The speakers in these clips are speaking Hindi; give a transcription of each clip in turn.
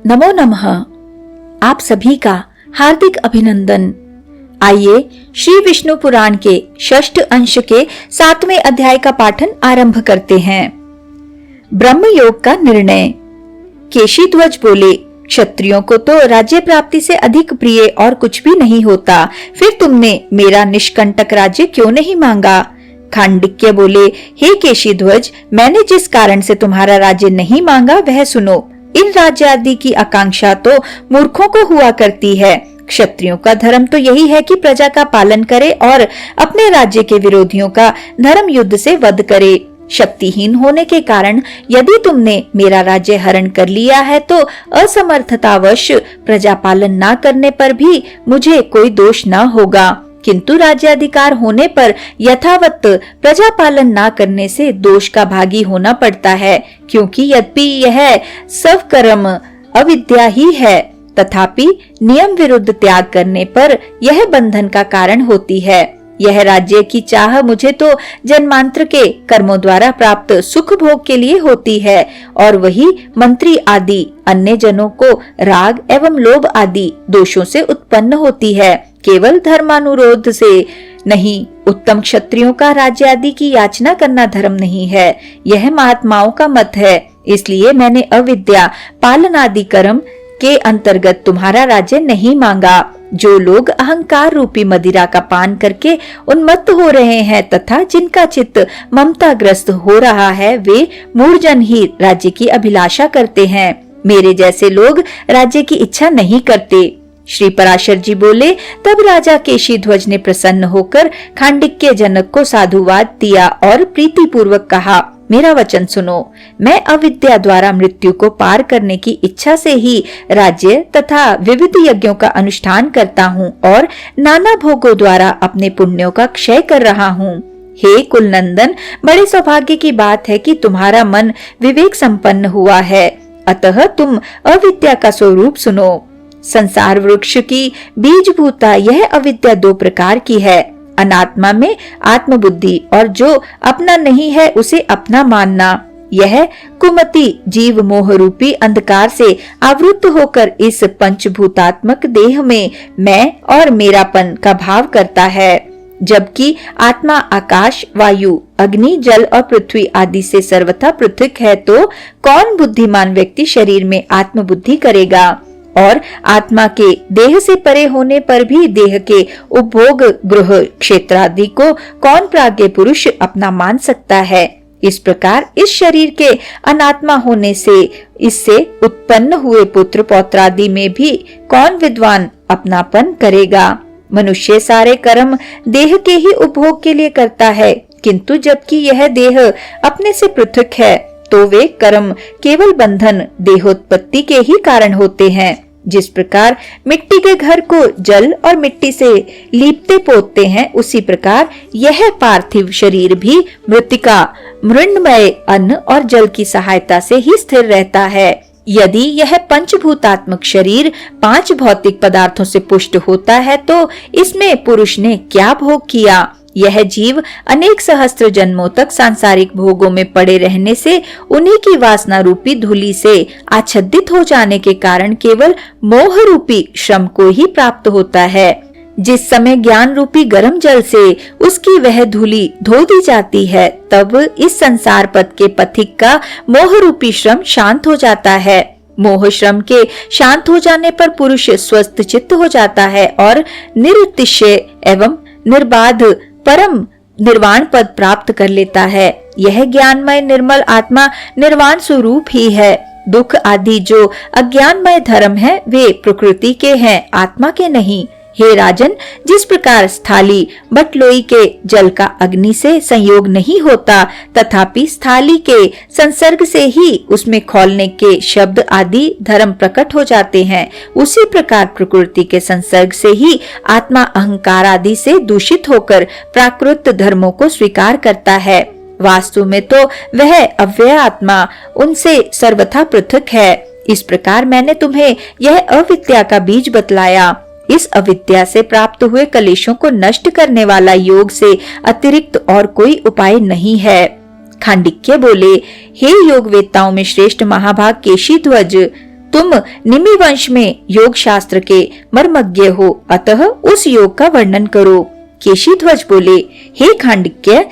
नमो नमः। आप सभी का हार्दिक अभिनंदन। आइए श्री विष्णु पुराण के षष्ठ अंश के 7वें अध्याय का पाठन आरंभ करते हैं। ब्रह्म योग का निर्णय। केशी ध्वज बोले, क्षत्रियों को तो राज्य प्राप्ति से अधिक प्रिय और कुछ भी नहीं होता, फिर तुमने मेरा निष्कंटक राज्य क्यों नहीं मांगा? खांडिक्य बोले, हे केशी ध्वज, मैंने जिस कारण से तुम्हारा राज्य नहीं मांगा वह सुनो। इन राज्य आदि की आकांक्षा तो मूर्खों को हुआ करती है। क्षत्रियों का धर्म तो यही है कि प्रजा का पालन करे और अपने राज्य के विरोधियों का धर्म युद्ध से वध करे। शक्तिहीन होने के कारण यदि तुमने मेरा राज्य हरण कर लिया है तो असमर्थतावश प्रजा पालन न करने पर भी मुझे कोई दोष न होगा, किंतु राज्याधिकार होने पर यथावत प्रजा पालन न करने से दोष का भागी होना पड़ता है, क्योंकि यद्यपि यह स्वकर्म अविद्या ही है, तथापि नियम विरुद्ध त्याग करने पर यह बंधन का कारण होती है। यह राज्य की चाह मुझे तो जन्मांतर के कर्मों द्वारा प्राप्त सुख भोग के लिए होती है, और वही मंत्री आदि अन्य जनों को राग एवं लोभ आदि दोषों से उत्पन्न होती है, केवल धर्मानुरोध से नहीं। उत्तम क्षत्रियों का राज्य आदि की याचना करना धर्म नहीं है, यह महात्माओं का मत है। इसलिए मैंने अविद्या पालन आदि कर्म के अंतर्गत तुम्हारा राज्य नहीं मांगा। जो लोग अहंकार रूपी मदिरा का पान करके उन्मत्त हो रहे हैं तथा जिनका चित्त ममताग्रस्त हो रहा है, वे मूढ़जन ही राज्य की अभिलाषा करते हैं। मेरे जैसे लोग राज्य की इच्छा नहीं करते। श्री पराशर जी बोले, तब राजा केशी ध्वज ने प्रसन्न होकर खांडिक्य जनक को साधुवाद दिया और प्रीति पूर्वक कहा, मेरा वचन सुनो। मैं अविद्या द्वारा मृत्यु को पार करने की इच्छा से ही राज्य तथा विविध यज्ञों का अनुष्ठान करता हूँ और नाना भोगों द्वारा अपने पुण्यों का क्षय कर रहा हूँ। हे कुलनंदन, बड़े सौभाग्य की बात है कि तुम्हारा मन विवेक संपन्न हुआ है, अतः तुम अविद्या का स्वरूप सुनो। संसार वृक्ष की बीजभूता यह अविद्या दो प्रकार की है, अनात्मा में आत्मबुद्धि और जो अपना नहीं है उसे अपना मानना। यह कुमति जीव मोह रूपी अंधकार से आवृत होकर इस पंचभूतात्मक देह में मैं और मेरापन का भाव करता है, जबकि आत्मा आकाश, वायु, अग्नि, जल और पृथ्वी आदि से सर्वथा पृथक है। तो कौन बुद्धिमान व्यक्ति शरीर में आत्मबुद्धि करेगा? और आत्मा के देह से परे होने पर भी देह के उपभोग गृह क्षेत्र आदि को कौन प्राज्ञ पुरुष अपना मान सकता है? इस प्रकार इस शरीर के अनात्मा होने से इससे उत्पन्न हुए पुत्र पौत्रादि में भी कौन विद्वान अपनापन करेगा? मनुष्य सारे कर्म देह के ही उपभोग के लिए करता है, किंतु जबकि यह देह अपने से पृथक है तो वे कर्म केवल बंधन देहोत्पत्ति के ही कारण होते हैं। जिस प्रकार मिट्टी के घर को जल और मिट्टी से लीपते पोतते हैं, उसी प्रकार यह पार्थिव शरीर भी मृत्तिका, मृण्मय अन्न और जल की सहायता से ही स्थिर रहता है। यदि यह पंचभूतात्मक शरीर 5 भौतिक पदार्थों से पुष्ट होता है तो इसमें पुरुष ने क्या भोग किया? यह जीव अनेक सहस्त्र जन्मों तक सांसारिक भोगों में पड़े रहने से उन्हीं की वासना रूपी धूलि से आच्छादित हो जाने के कारण केवल मोह रूपी श्रम को ही प्राप्त होता है। जिस समय ज्ञान रूपी गर्म जल से उसकी वह धूलि धो दी जाती है, तब इस संसार पथ के पथिक का मोह रूपी श्रम शांत हो जाता है। मोह श्रम के शांत हो जाने पर पुरुष स्वस्थ चित्त हो जाता है और निरतिशय एवं निर्बाध परम निर्वाण पद प्राप्त कर लेता है। यह ज्ञानमय निर्मल आत्मा निर्वाण स्वरूप ही है। दुख आदि जो अज्ञानमय धर्म है वे प्रकृति के हैं, आत्मा के नहीं। हे राजन, जिस प्रकार स्थाली बटलोई के जल का अग्नि से संयोग नहीं होता, तथापि स्थाली के संसर्ग से ही उसमें खौलने के शब्द आदि धर्म प्रकट हो जाते हैं, उसी प्रकार प्रकृति के संसर्ग से ही आत्मा अहंकार आदि से दूषित होकर प्राकृत धर्मों को स्वीकार करता है। वास्तु में तो वह अव्यय आत्मा उनसे सर्वथा पृथक है। इस प्रकार मैंने तुम्हें यह अविद्या का बीज बतलाया। इस अविद्या से प्राप्त हुए कलेशों को नष्ट करने वाला योग से अतिरिक्त और कोई उपाय नहीं है। खांडिक्य बोले, हे योग वेत्ताओं में श्रेष्ठ महाभाग केशी ध्वज, तुम निमि वंश में योग शास्त्र के मर्मज्ञ हो, अतः उस योग का वर्णन करो। केशीध्वज बोले, हे खांडिक्य,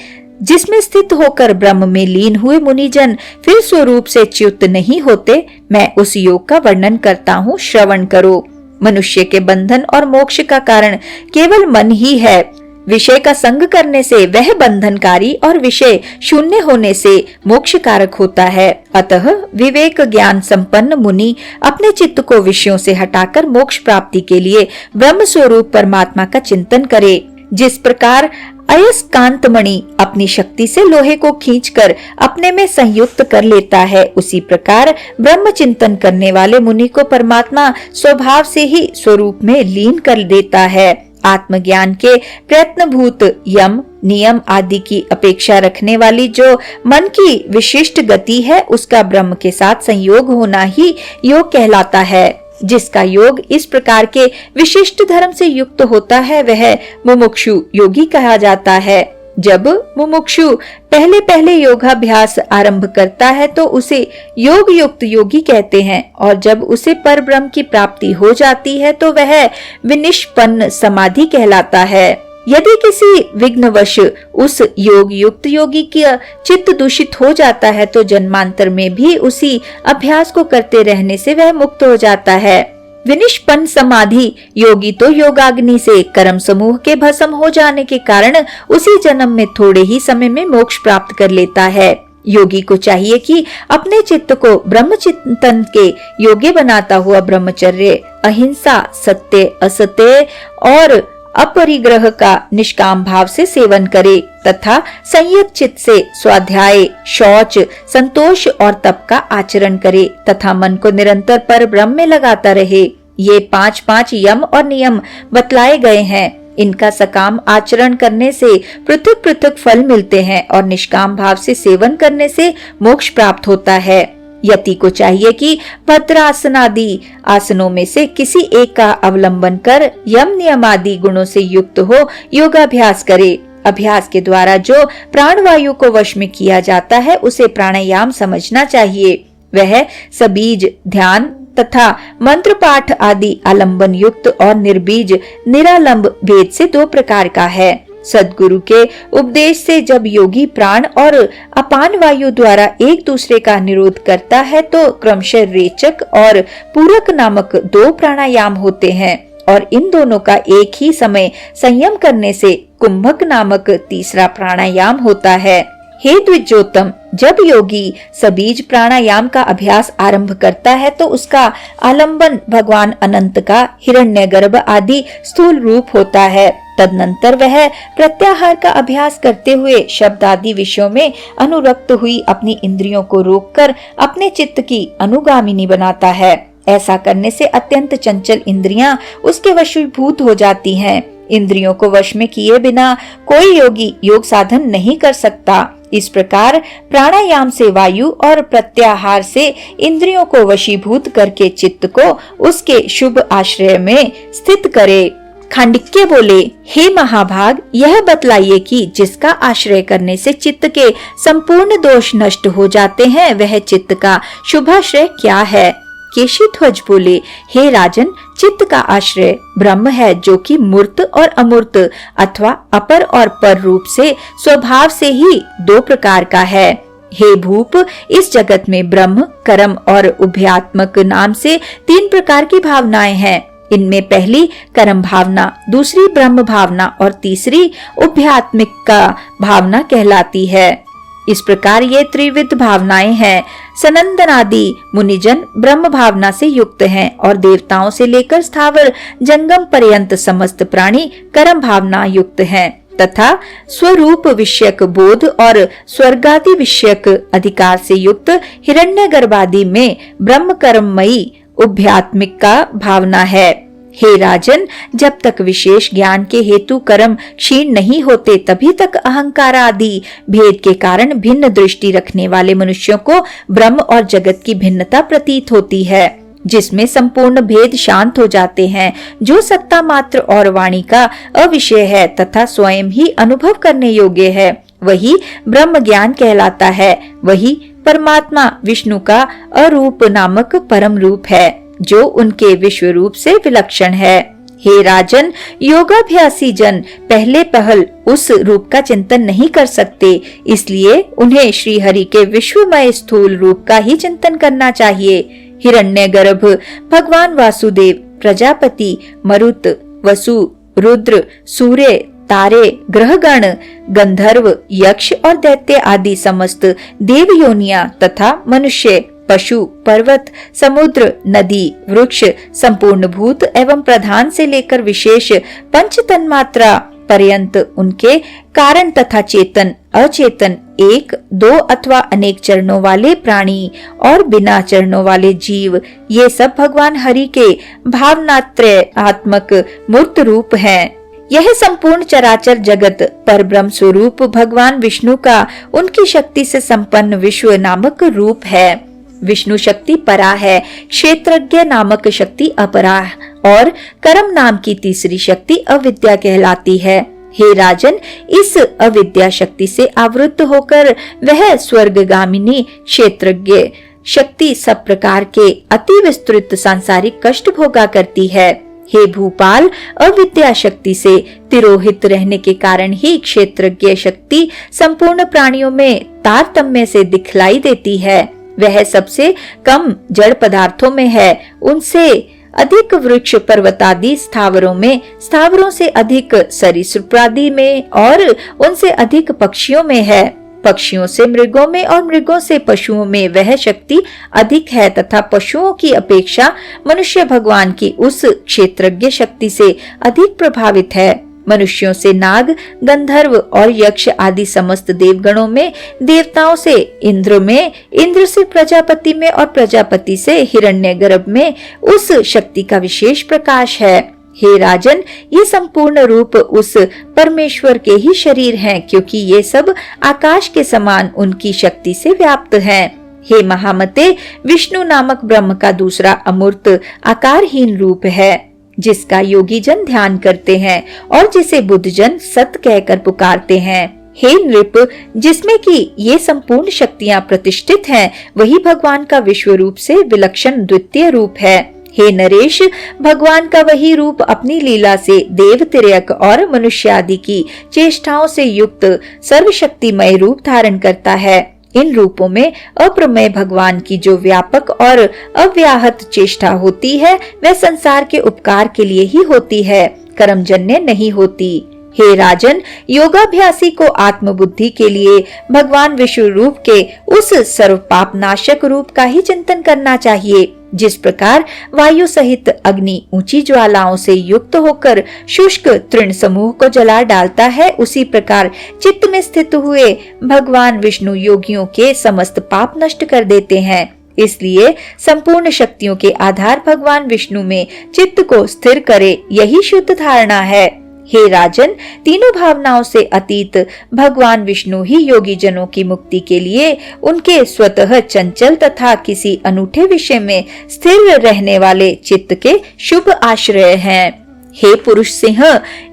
जिसमें स्थित होकर ब्रह्म में लीन हुए मुनिजन फिर स्वरूप से च्युत नहीं होते, मैं उस योग का वर्णन करता हूँ, श्रवण करो। मनुष्य के बंधन और मोक्ष का कारण केवल मन ही है। विषय का संग करने से वह बंधनकारी और विषय शून्य होने से मोक्ष कारक होता है। अतः विवेक ज्ञान संपन्न मुनि अपने चित्त को विषयों से हटाकर मोक्ष प्राप्ति के लिए ब्रह्म स्वरूप परमात्मा का चिंतन करे। जिस प्रकार अयस्कांत मणि अपनी शक्ति से लोहे को खींचकर अपने में संयुक्त कर लेता है, उसी प्रकार ब्रह्म चिंतन करने वाले मुनि को परमात्मा स्वभाव से ही स्वरूप में लीन कर देता है। आत्मज्ञान के प्रयत्नभूत यम नियम आदि की अपेक्षा रखने वाली जो मन की विशिष्ट गति है, उसका ब्रह्म के साथ संयोग होना ही योग कहलाता है। जिसका योग इस प्रकार के विशिष्ट धर्म से युक्त होता है, वह मुमुक्षु योगी कहा जाता है। जब मुमुक्षु पहले पहले योगाभ्यास आरंभ करता है तो उसे योग युक्त योगी कहते हैं, और जब उसे पर ब्रह्म की प्राप्ति हो जाती है तो वह विनिष्पन्न समाधि कहलाता है। यदि किसी विघ्नवश उस योग युक्त योगी का चित्त दूषित हो जाता है तो जन्मांतर में भी उसी अभ्यास को करते रहने से वह मुक्त हो जाता है। विनिष्पन्न समाधि योगी तो योगाग्नि से कर्म समूह के भस्म हो जाने के कारण उसी जन्म में थोड़े ही समय में मोक्ष प्राप्त कर लेता है। योगी को चाहिए कि अपने चित्त को ब्रह्म चिंतन के योग्य बनाता हुआ ब्रह्मचर्य, अहिंसा, सत्य, असत्य और अपरिग्रह का निष्काम भाव से सेवन करे तथा संयत चित्त से स्वाध्याय, शौच, संतोष और तप का आचरण करे तथा मन को निरंतर पर ब्रह्म में लगाता रहे। ये 5 यम और नियम बतलाए गए हैं। इनका सकाम आचरण करने से पृथक पृथक फल मिलते हैं और निष्काम भाव से सेवन करने से मोक्ष प्राप्त होता है। यति को चाहिए कि भद्रासन आदि आसनों में से किसी एक का अवलंबन कर यम नियम आदि गुणों से युक्त हो योगाभ्यास करे। अभ्यास के द्वारा जो प्राणवायु को वश में किया जाता है उसे प्राणायाम समझना चाहिए। वह सबीज ध्यान तथा मंत्र पाठ आदि आलंबन युक्त और निर्बीज निरालंब भेद से 2 प्रकार का है। सद्गुरु के उपदेश से जब योगी प्राण और अपान वायु द्वारा एक दूसरे का निरोध करता है तो क्रमशः रेचक और पूरक नामक 2 प्राणायाम होते हैं, और इन दोनों का एक ही समय संयम करने से कुंभक नामक 3रा प्राणायाम होता है। हे द्विजोत्तम, जब योगी सबीज प्राणायाम का अभ्यास आरंभ करता है तो उसका आलंबन भगवान अनंत का हिरण्यगर्भ आदि स्थूल रूप होता है। तदनंतर वह प्रत्याहार का अभ्यास करते हुए शब्द आदि विषयों में अनुरक्त हुई अपनी इंद्रियों को रोककर अपने चित्त की अनुगामिनी बनाता है। ऐसा करने से अत्यंत चंचल इंद्रियां उसके वशीभूत हो जाती हैं। इंद्रियों को वश में किए बिना कोई योगी योग साधन नहीं कर सकता। इस प्रकार प्राणायाम से वायु और प्रत्याहार से इंद्रियों को वशीभूत करके चित्त को उसके शुभ आश्रय में स्थित करे। खांडिक्य बोले, हे महाभाग, यह बतलाइए कि जिसका आश्रय करने से चित्त के संपूर्ण दोष नष्ट हो जाते हैं वह चित्त का शुभाश्रय क्या है? केशीध्वज बोले, हे राजन, चित्त का आश्रय ब्रह्म है जो कि मूर्त और अमूर्त अथवा अपर और पर रूप से स्वभाव से ही 2 प्रकार का है। हे भूप, इस जगत में ब्रह्म, कर्म और उभयात्मक नाम से 3 प्रकार की भावनाएं हैं। इनमें पहली कर्म भावना, दूसरी ब्रह्म भावना और तीसरी उभयात्मिक का भावना कहलाती है। इस प्रकार ये त्रिविध भावनाएं हैं। सनंदन आदि मुनिजन ब्रह्म भावना से युक्त हैं और देवताओं से लेकर स्थावर जंगम पर्यंत समस्त प्राणी कर्म भावना युक्त हैं तथा स्वरूप विषयक बोध और स्वर्गादि विषयक अधिकार से युक्त हिरण्यगर्भादि में ब्रह्म कर्ममयी उभयात्मिक का भावना है। हे राजन, जब तक विशेष ज्ञान के हेतु कर्म क्षीण नहीं होते तभी तक अहंकार आदि भेद के कारण भिन्न दृष्टि रखने वाले मनुष्यों को ब्रह्म और जगत की भिन्नता प्रतीत होती है, जिसमें संपूर्ण भेद शांत हो जाते हैं। जो सत्ता मात्र और वाणी का अविषय है तथा स्वयं ही अनुभव करने योग्य है वही ब्रह्म ज्ञान कहलाता है। वही परमात्मा विष्णु का अरूप नामक परम रूप है, जो उनके विश्व रूप से विलक्षण है। हे राजन, योगाभ्यासी जन पहले पहल उस रूप का चिंतन नहीं कर सकते, इसलिए उन्हें श्री हरि के विश्वमय स्थूल रूप का ही चिंतन करना चाहिए। हिरण्यगर्भ भगवान वासुदेव, प्रजापति, मरुत, वसु, रुद्र, सूर्य, तारे, ग्रहगण, गंधर्व, यक्ष और दैत्य आदि समस्त देव योनियां तथा मनुष्य, पशु, पर्वत, समुद्र, नदी, वृक्ष, संपूर्ण भूत एवं प्रधान से लेकर विशेष पंच तन्मात्रा पर्यंत उनके कारण तथा चेतन, अचेतन, एक, दो अथवा अनेक चरणों वाले प्राणी और बिना चरणों वाले जीव, ये सब भगवान हरि के भावनात्रयात्मक मूर्त रूप हैं। यह संपूर्ण चराचर जगत पर ब्रह्म स्वरूप भगवान विष्णु का उनकी शक्ति से संपन्न विश्व नामक रूप है। विष्णु शक्ति परा है, क्षेत्रज्ञ नामक शक्ति अपरा और कर्म नाम की तीसरी शक्ति अविद्या कहलाती है। हे राजन, इस अविद्या शक्ति से आवृत्त होकर वह स्वर्गगामिनी क्षेत्रज्ञ शक्ति सब प्रकार के अति विस्तृत सांसारिक कष्ट भोगा करती है। हे भूपाल, अविद्या शक्ति से तिरोहित रहने के कारण ही क्षेत्रज्ञ शक्ति संपूर्ण प्राणियों में तारतम्य से दिखलाई देती है। वह सबसे कम जड़ पदार्थों में है, उनसे अधिक वृक्ष पर्वतादि स्थावरों में, स्थावरों से अधिक सरीसृपादि में और उनसे अधिक पक्षियों में है। पक्षियों से मृगों में और मृगों से पशुओं में वह शक्ति अधिक है तथा पशुओं की अपेक्षा मनुष्य भगवान की उस क्षेत्रज्ञ शक्ति से अधिक प्रभावित है। मनुष्यों से नाग, गंधर्व और यक्ष आदि समस्त देवगणों में, देवताओं से इंद्र में, इंद्र से प्रजापति में और प्रजापति से हिरण्यगर्भ में उस शक्ति का विशेष प्रकाश है। हे राजन, ये संपूर्ण रूप उस परमेश्वर के ही शरीर हैं, क्योंकि ये सब आकाश के समान उनकी शक्ति से व्याप्त हैं। हे महामते, विष्णु नामक ब्रह्म का दूसरा अमूर्त आकारहीन रूप है, जिसका योगी जन ध्यान करते हैं और जिसे बुद्ध जन सत कहकर पुकारते हैं। हे नृप, जिसमें कि ये संपूर्ण शक्तियां प्रतिष्ठित हैं, वही भगवान का विश्व रूप से विलक्षण द्वितीय रूप है। हे नरेश, भगवान का वही रूप अपनी लीला से देव, तिर्यक और मनुष्य आदि की चेष्टाओं से युक्त सर्वशक्तिमय रूप धारण करता है। इन रूपों में अप्रमेय भगवान की जो व्यापक और अव्याहत चेष्टा होती है, वह संसार के उपकार के लिए ही होती है, कर्मजन्य नहीं होती। हे राजन, योगाभ्यासी को आत्मबुद्धि के लिए भगवान विश्व रूप के उस सर्व पाप नाशक रूप का ही चिंतन करना चाहिए। जिस प्रकार वायु सहित अग्नि ऊंची ज्वालाओं से युक्त होकर शुष्क तृण समूह को जला डालता है, उसी प्रकार चित्त में स्थित हुए भगवान विष्णु योगियों के समस्त पाप नष्ट कर देते हैं। इसलिए संपूर्ण शक्तियों के आधार भगवान विष्णु में चित्त को स्थिर करे, यही शुद्ध धारणा है। हे राजन, तीनों भावनाओं से अतीत भगवान विष्णु ही योगी जनों की मुक्ति के लिए उनके स्वतः चंचल तथा किसी अनूठे विषय में स्थिर रहने वाले चित्त के शुभ आश्रय हैं। हे पुरुष सिंह,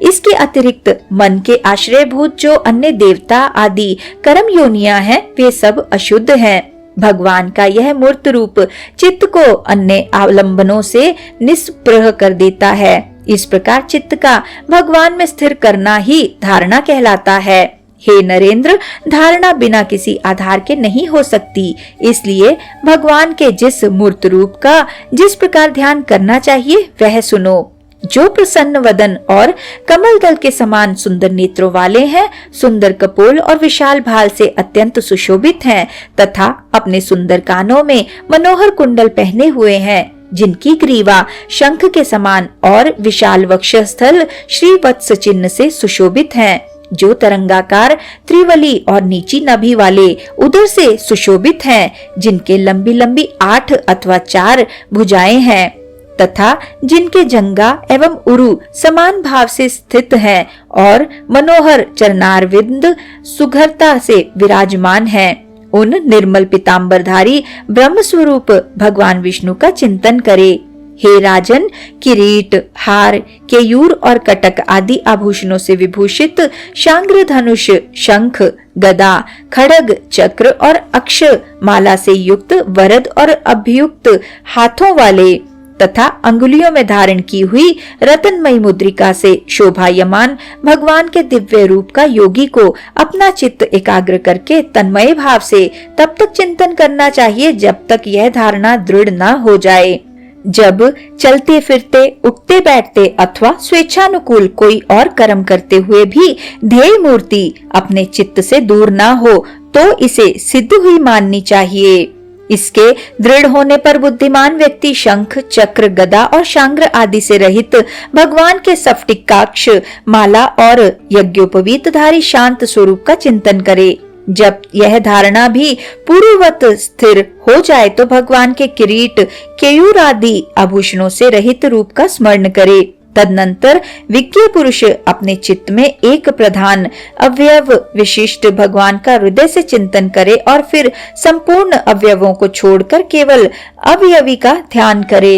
इसके अतिरिक्त मन के आश्रयभूत जो अन्य देवता आदि कर्म योनियां हैं, वे सब अशुद्ध हैं। भगवान का यह मूर्त रूप चित्त को अन्य आलंबनों से निष्प्रह कर देता है। इस प्रकार चित्त का भगवान में स्थिर करना ही धारणा कहलाता है। हे नरेंद्र, धारणा बिना किसी आधार के नहीं हो सकती, इसलिए भगवान के जिस मूर्त रूप का जिस प्रकार ध्यान करना चाहिए वह सुनो। जो प्रसन्न वदन और कमल दल के समान सुंदर नेत्रों वाले हैं, सुंदर कपोल और विशाल भाल से अत्यंत सुशोभित हैं तथा अपने सुंदर कानों में मनोहर कुंडल पहने हुए हैं, जिनकी ग्रीवा शंख के समान और विशाल वक्षस्थल श्री वत्स चिन्ह से सुशोभित हैं, जो तरंगाकार त्रिवली और नीची नभी वाले उदर से सुशोभित हैं, जिनके लंबी लंबी 8 अथवा 4 भुजाएं हैं तथा जिनके जंगा एवं उरु समान भाव से स्थित हैं और मनोहर चरणारविंद सुघरता से विराजमान हैं। उन निर्मल पीतांबरधारी ब्रह्म स्वरूप भगवान विष्णु का चिंतन करे। हे राजन, किरीट, हार, केयूर और कटक आदि आभूषणों से विभूषित शांग्र धनुष, शंख, गदा, खड्ग, चक्र और अक्ष माला से युक्त वरद और अभियुक्त हाथों वाले तथा अंगुलियों में धारण की हुई रत्नमयी मुद्रिका से शोभायमान भगवान के दिव्य रूप का योगी को अपना चित्त एकाग्र करके तन्मय भाव से तब तक चिंतन करना चाहिए जब तक यह धारणा दृढ़ न हो जाए। जब चलते फिरते, उठते बैठते अथवा स्वेच्छानुकूल कोई और कर्म करते हुए भी ध्येय मूर्ति अपने चित्त से दूर ना हो तो इसे सिद्ध हुई माननी चाहिए। इसके दृढ़ होने पर बुद्धिमान व्यक्ति शंख, चक्र, गदा और शांग्र आदि से रहित भगवान के स्फटिकाक्ष माला और यज्ञोपवीतधारी शांत स्वरूप का चिंतन करे। जब यह धारणा भी पूर्ववत स्थिर हो जाए तो भगवान के किरीट, केयूर आदि आभूषणों से रहित रूप का स्मरण करे। तदनंतर विज्ञ पुरुष अपने चित्त में एक प्रधान अवयव विशिष्ट भगवान का हृदय से चिंतन करे और फिर संपूर्ण अवयवों को छोड़कर केवल अवयवी का ध्यान करे।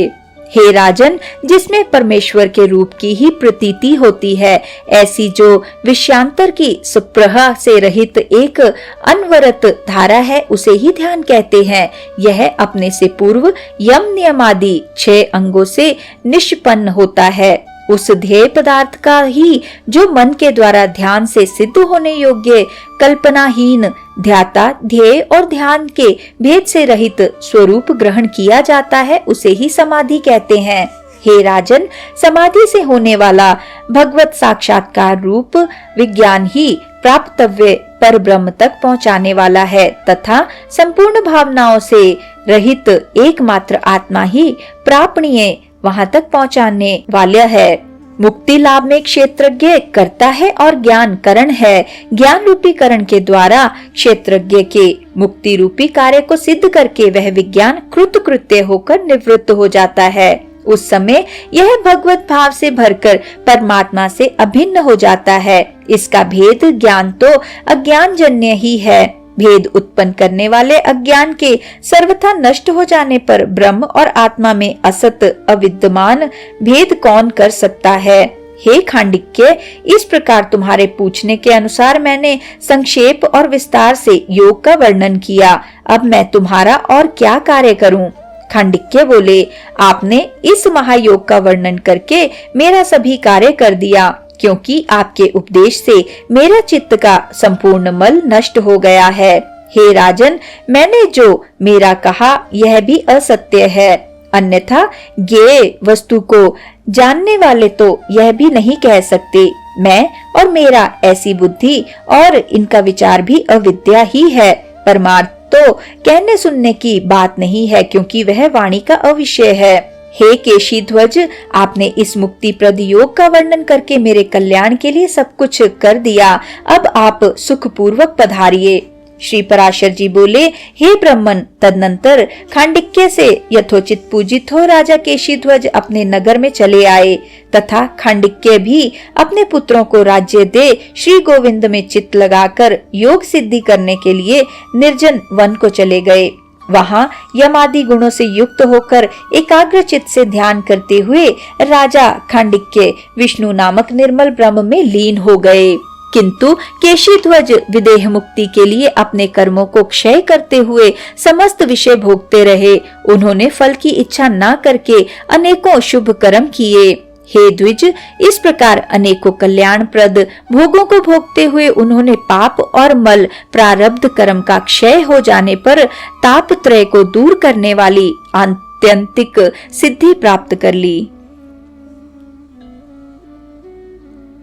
हे राजन, जिसमें परमेश्वर के रूप की ही प्रतीति होती है, ऐसी जो विषयांतर की सुप्रहा से रहित एक अनवरत धारा है, उसे ही ध्यान कहते हैं। यह अपने से पूर्व यम नियम आदि 6 अंगों से निष्पन्न होता है। उस ध्येय पदार्थ का ही जो मन के द्वारा ध्यान से सिद्ध होने योग्य कल्पनाहीन ध्याता ध्येय और ध्यान के भेद से रहित स्वरूप ग्रहण किया जाता है, उसे ही समाधि कहते हैं। हे राजन, समाधि से होने वाला भगवत साक्षात्कार रूप विज्ञान ही प्राप्तव्य पर ब्रह्म तक पहुंचाने वाला है तथा संपूर्ण भावनाओं से रहित एकमात्र आत्मा ही प्रापणीय वहां तक पहुंचाने वाला है। मुक्ति लाभ में क्षेत्रज्ञ करता है और ज्ञान करण है। ज्ञान रूपी करण के द्वारा क्षेत्रज्ञ के मुक्ति रूपी कार्य को सिद्ध करके वह विज्ञान कृतकृत्य होकर निवृत्त हो जाता है। उस समय यह भगवत भाव से भरकर परमात्मा से अभिन्न हो जाता है। इसका भेद ज्ञान तो अज्ञान जन्य ही है। भेद उत्पन्न करने वाले अज्ञान के सर्वथा नष्ट हो जाने पर ब्रह्म और आत्मा में असत अविद्यमान भेद कौन कर सकता है। हे खांडिक्य, इस प्रकार तुम्हारे पूछने के अनुसार मैंने संक्षेप और विस्तार से योग का वर्णन किया। अब मैं तुम्हारा और क्या कार्य करूं? खांडिक्य बोले, आपने इस महायोग का वर्णन करके मेरा सभी कार्य कर दिया, क्योंकि आपके उपदेश से मेरा चित्त का संपूर्ण मल नष्ट हो गया है। हे राजन, मैंने जो मेरा कहा यह भी असत्य है, अन्यथा ज्ञेय वस्तु को जानने वाले तो यह भी नहीं कह सकते। मैं और मेरा ऐसी बुद्धि और इनका विचार भी अविद्या ही है। परमार्थ तो कहने सुनने की बात नहीं है, क्योंकि वह वाणी का अविषय है। हे केशी ध्वज, आपने इस मुक्ति प्रद योग का वर्णन करके मेरे कल्याण के लिए सब कुछ कर दिया। अब आप सुखपूर्वक पधारिए। श्री पराशर जी बोले, हे ब्राह्मण, तदनंतर खांडिक्य से यथोचित पूजित हो राजा केशी ध्वज अपने नगर में चले आए तथा खांडिक्य भी अपने पुत्रों को राज्य दे श्री गोविंद में चित्त लगाकर योग सिद्धि करने के लिए निर्जन वन को चले गए। वहां यमादि गुणों से युक्त होकर एकाग्र चित्त से ध्यान करते हुए राजा खांडिक्य विष्णु नामक निर्मल ब्रह्म में लीन हो गए। किंतु केशी ध्वज विदेह मुक्ति के लिए अपने कर्मों को क्षय करते हुए समस्त विषय भोगते रहे। उन्होंने फल की इच्छा न करके अनेकों शुभ कर्म किए। हे द्विज, इस प्रकार अनेकों कल्याणप्रद भोगों को भोगते हुए उन्होंने पाप और मल प्रारब्ध कर्म का क्षय हो जाने पर ताप त्रय को दूर करने वाली आत्यंतिक सिद्धि प्राप्त कर ली।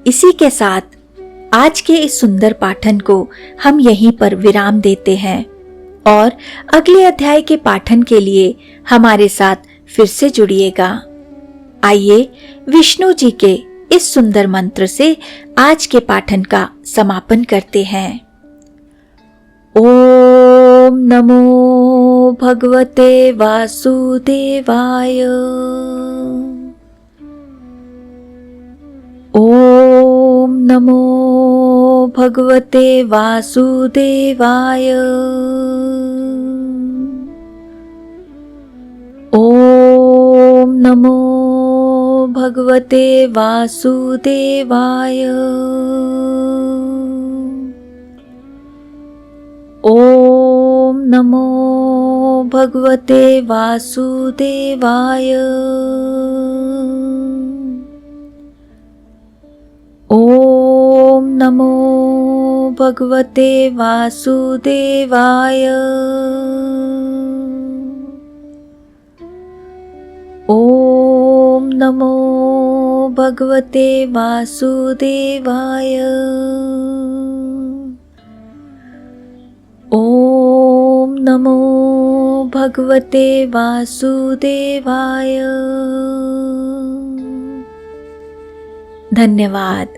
इसी के साथ आज के इस सुंदर पाठन को हम यहीं पर विराम देते हैं और अगले अध्याय के पाठन के लिए हमारे साथ फिर से जुड़िएगा। आइए विष्णु जी के इस सुंदर मंत्र से आज के पाठन का समापन करते हैं। ओम नमो भगवते वासुदेवाय। ओम नमो भगवते वासुदेवाय। ओम नमो भगवते वासुदेवाय। ओम नमो भगवते वासुदेवाय। ओम नमो भगवते वासुदेवाय। ओम नमो भगवते वासुदेवाय। ओम नमो भगवते वासुदेवाय। धन्यवाद।